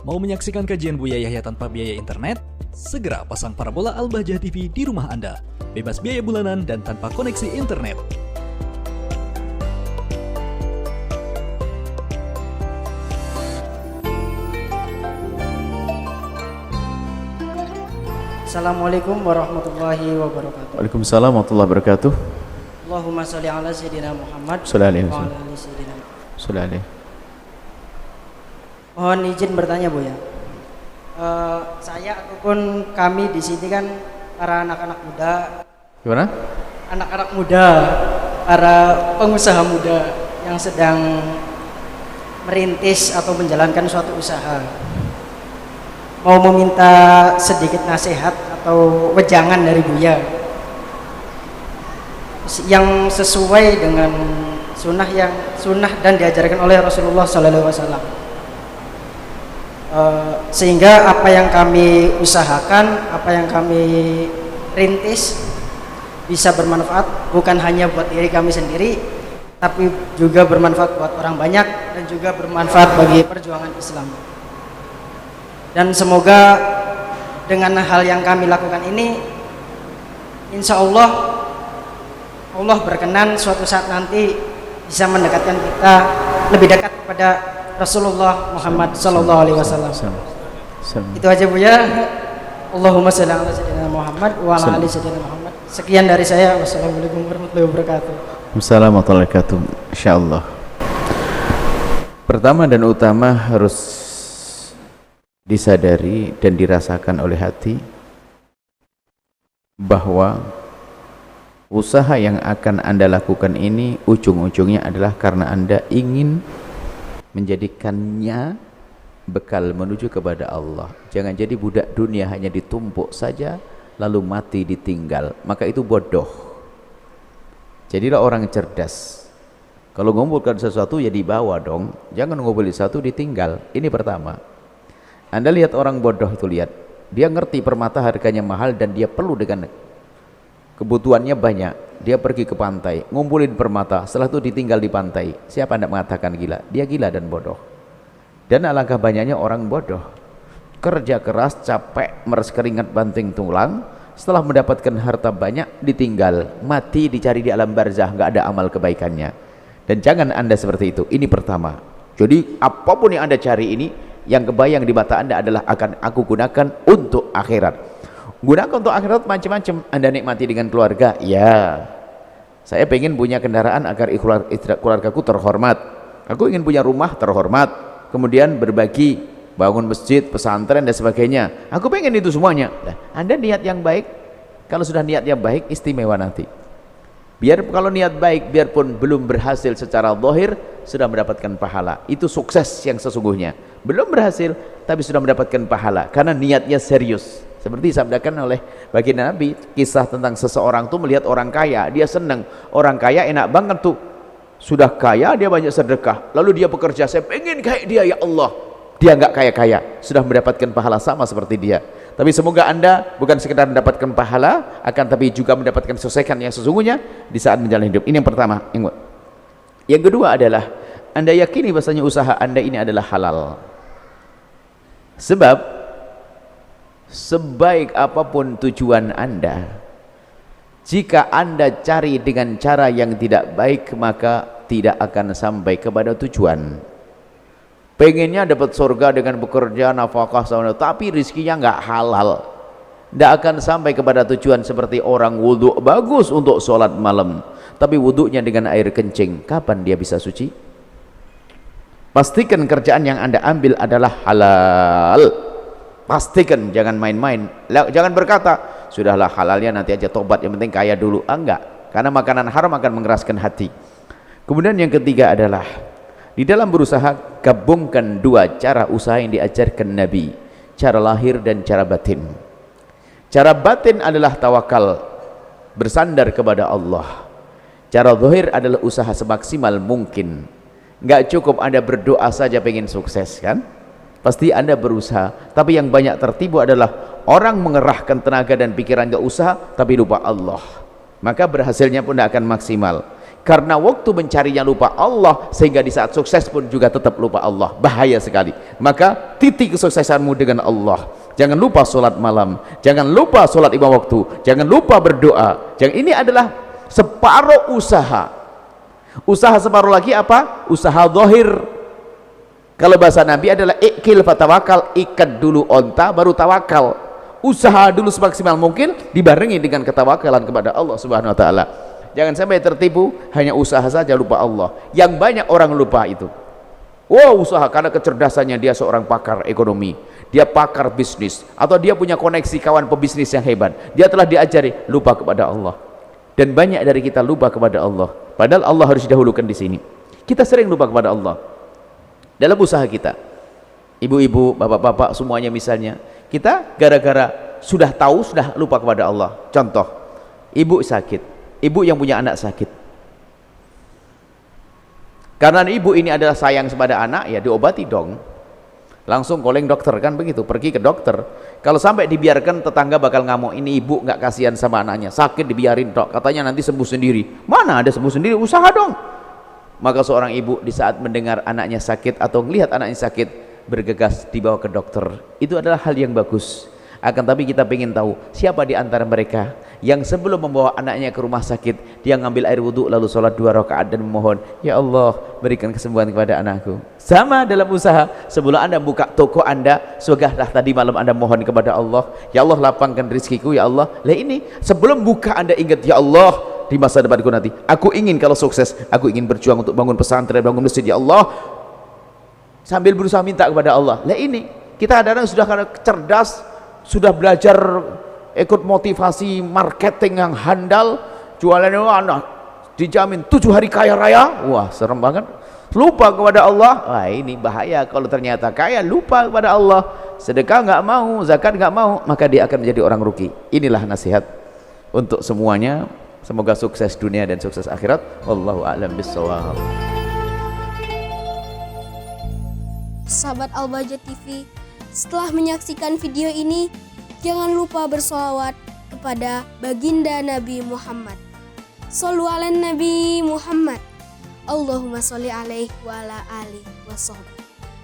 Mau menyaksikan kajian Buya Yahya tanpa biaya internet? Segera pasang parabola Al-Bahjah TV di rumah Anda. Bebas biaya bulanan dan tanpa koneksi internet. Assalamualaikum warahmatullahi wabarakatuh. Waalaikumsalam warahmatullahi wabarakatuh. Allahumma sholli ala sayyidina Muhammad Sallallahu alaihi wa ala wasallam. ali sayyidina Muhammad. Mohon izin bertanya, Bu ya. Saya ataupun kami di sini kan para anak-anak muda. Gimana? Anak-anak muda, para pengusaha muda yang sedang merintis atau menjalankan suatu usaha. Mau meminta sedikit nasihat atau wejangan dari Buya yang sesuai dengan sunnah dan diajarkan oleh Rasulullah SAW, sehingga apa yang kami usahakan, apa yang kami rintis bisa bermanfaat bukan hanya buat diri kami sendiri, tapi juga bermanfaat buat orang banyak dan juga bermanfaat bagi perjuangan Islam. Dan semoga dengan hal yang kami lakukan ini, insya Allah berkenan suatu saat nanti bisa mendekatkan kita lebih dekat kepada Rasulullah Muhammad SAW. Itu aja, Bu ya. Allahumma sholli ala sayyidina Muhammad wa ala ali sayyidina Muhammad. Sekian dari saya. Wassalamualaikum warahmatullahi wabarakatuh. Assalamualaikum warahmatullahi wabarakatuh. Insyaallah. Pertama dan utama harus disadari dan dirasakan oleh hati bahwa usaha yang akan Anda lakukan ini ujung-ujungnya adalah karena Anda ingin menjadikannya bekal menuju kepada Allah. Jangan jadi budak dunia hanya ditumpuk saja lalu mati ditinggal, maka itu bodoh. Jadilah orang cerdas. Kalau mengumpulkan sesuatu ya dibawa dong, jangan ngumpulin satu ditinggal. Ini pertama. Anda lihat orang bodoh itu, lihat dia ngerti permata harganya mahal dan dia perlu dengan kebutuhannya banyak, dia pergi ke pantai ngumpulin permata, setelah itu ditinggal di pantai. Siapa Anda mengatakan gila? Dia gila dan bodoh. Dan alangkah banyaknya orang bodoh kerja keras, capek, meres keringat banting tulang, setelah mendapatkan harta banyak ditinggal, mati dicari di alam barzah, nggak ada amal kebaikannya. Dan jangan Anda seperti itu. Ini pertama. Jadi apapun yang Anda cari ini, yang kebayang di mata Anda adalah akan aku gunakan untuk akhirat. Gunakan untuk akhirat macam-macam. Anda nikmati dengan keluarga, ya saya pengen punya kendaraan agar keluargaku terhormat, aku ingin punya rumah terhormat, kemudian berbagi, bangun masjid, pesantren dan sebagainya, aku pengen itu semuanya. Nah, Anda niat yang baik, kalau sudah niat yang baik istimewa nanti. Kalau niat baik biarpun belum berhasil secara zahir sudah mendapatkan pahala. Itu sukses yang sesungguhnya. Belum berhasil tapi sudah mendapatkan pahala karena niatnya serius. Seperti disabdakan oleh baginda Nabi, kisah tentang seseorang tuh melihat orang kaya, dia senang. Orang kaya enak banget tuh, sudah kaya dia banyak sedekah, lalu dia bekerja, saya pengen kayak dia ya Allah. Dia nggak kaya-kaya, sudah mendapatkan pahala sama seperti dia. Tapi semoga Anda bukan sekedar mendapatkan pahala, akan tapi juga mendapatkan selesaikan yang sesungguhnya di saat menjalani hidup. Ini yang pertama. Yang kedua adalah Anda yakini bahasanya usaha Anda ini adalah halal. Sebab sebaik apapun tujuan Anda, jika Anda cari dengan cara yang tidak baik, maka tidak akan sampai kepada tujuan. Pengennya dapat surga dengan bekerja nafkah tapi rizkinya nggak halal, tidak akan sampai kepada tujuan. Seperti orang wudhu bagus untuk sholat malam tapi wudhunya dengan air kencing, kapan dia bisa suci? Pastikan kerjaan yang Anda ambil adalah halal. Pastikan, jangan main-main. Jangan berkata sudahlah halalnya nanti aja tobat, yang penting kaya dulu. Enggak, karena makanan haram akan mengeraskan hati. Kemudian yang ketiga adalah di dalam berusaha, gabungkan dua cara usaha yang diajarkan Nabi, cara lahir dan cara batin. Cara batin adalah tawakal, bersandar kepada Allah. Cara zahir adalah usaha semaksimal mungkin. Nggak cukup Anda berdoa saja pengen sukses kan? Pasti Anda berusaha. Tapi yang banyak tertipu adalah orang mengerahkan tenaga dan pikiran ke usaha tapi lupa Allah, maka berhasilnya pun tidak akan maksimal. karena waktu mencarinya lupa Allah, sehingga di saat sukses pun juga tetap lupa Allah. Bahaya sekali. Maka titik kesuksesanmu dengan Allah. Jangan lupa sholat malam, jangan lupa sholat 5 waktu, jangan lupa berdoa. Ini adalah separuh usaha. Usaha separuh lagi apa? Usaha zahir. Kalau bahasa Nabi adalah ikil fatawakal, ikat dulu onta baru tawakal. Usaha dulu semaksimal mungkin dibarengi dengan ketawakalan kepada Allah Subhanahu wa taala. Jangan sampai tertipu hanya usaha saja lupa Allah. Yang banyak orang lupa itu. Wow, usaha karena kecerdasannya dia seorang pakar ekonomi, dia pakar bisnis, atau dia punya koneksi kawan pebisnis yang hebat. Dia telah diajari lupa kepada Allah. Dan banyak dari kita lupa kepada Allah. Padahal Allah harus didahulukan di sini. Kita sering lupa kepada Allah dalam usaha kita. Ibu-ibu, bapak-bapak semuanya misalnya, kita gara-gara sudah tahu sudah lupa kepada Allah. Contoh, ibu sakit, ibu yang punya anak sakit, karena ibu ini adalah sayang kepada anak, ya diobati dong, langsung calling dokter, kan begitu, pergi ke dokter. Kalau sampai dibiarkan, tetangga bakal ngamuk, ini ibu nggak kasihan sama anaknya, sakit dibiarin dok, katanya nanti sembuh sendiri. Mana ada sembuh sendiri, usaha dong. Maka seorang ibu di saat mendengar anaknya sakit atau melihat anaknya sakit, bergegas dibawa ke dokter. Itu adalah hal yang bagus. Akan tapi kita ingin tahu siapa di antara mereka yang sebelum membawa anaknya ke rumah sakit, dia ngambil air wudhu lalu sholat 2 rakaat dan memohon, ya Allah berikan kesembuhan kepada anakku. Sama dalam usaha, sebelum anda buka toko anda, sudahlah tadi malam anda mohon kepada Allah, ya Allah lapangkan rizkiku ya Allah. Lah ini sebelum buka anda ingat, ya Allah di masa depanku nanti aku ingin kalau sukses, aku ingin berjuang untuk bangun pesantren, bangun masjid, ya Allah, sambil berusaha minta kepada Allah. Lah ini kita kadang-kadang sudah karena cerdas, sudah belajar ikut motivasi marketing yang handal, jualannya anak dijamin 7 hari kaya raya. Wah serem banget, lupa kepada Allah. Wah ini bahaya kalau ternyata kaya lupa kepada Allah, sedekah nggak mau, zakat nggak mau, maka dia akan menjadi orang rugi. Inilah nasihat untuk semuanya. Semoga sukses dunia dan sukses akhirat. Wallahu a'lam bishawab. Sahabat Al-Bahjah TV, setelah menyaksikan video ini, jangan lupa bersolawat kepada baginda Nabi Muhammad. Shollu ala Nabi Muhammad. Allahumma sholli alaihi wa ala alihi wa sahbihi.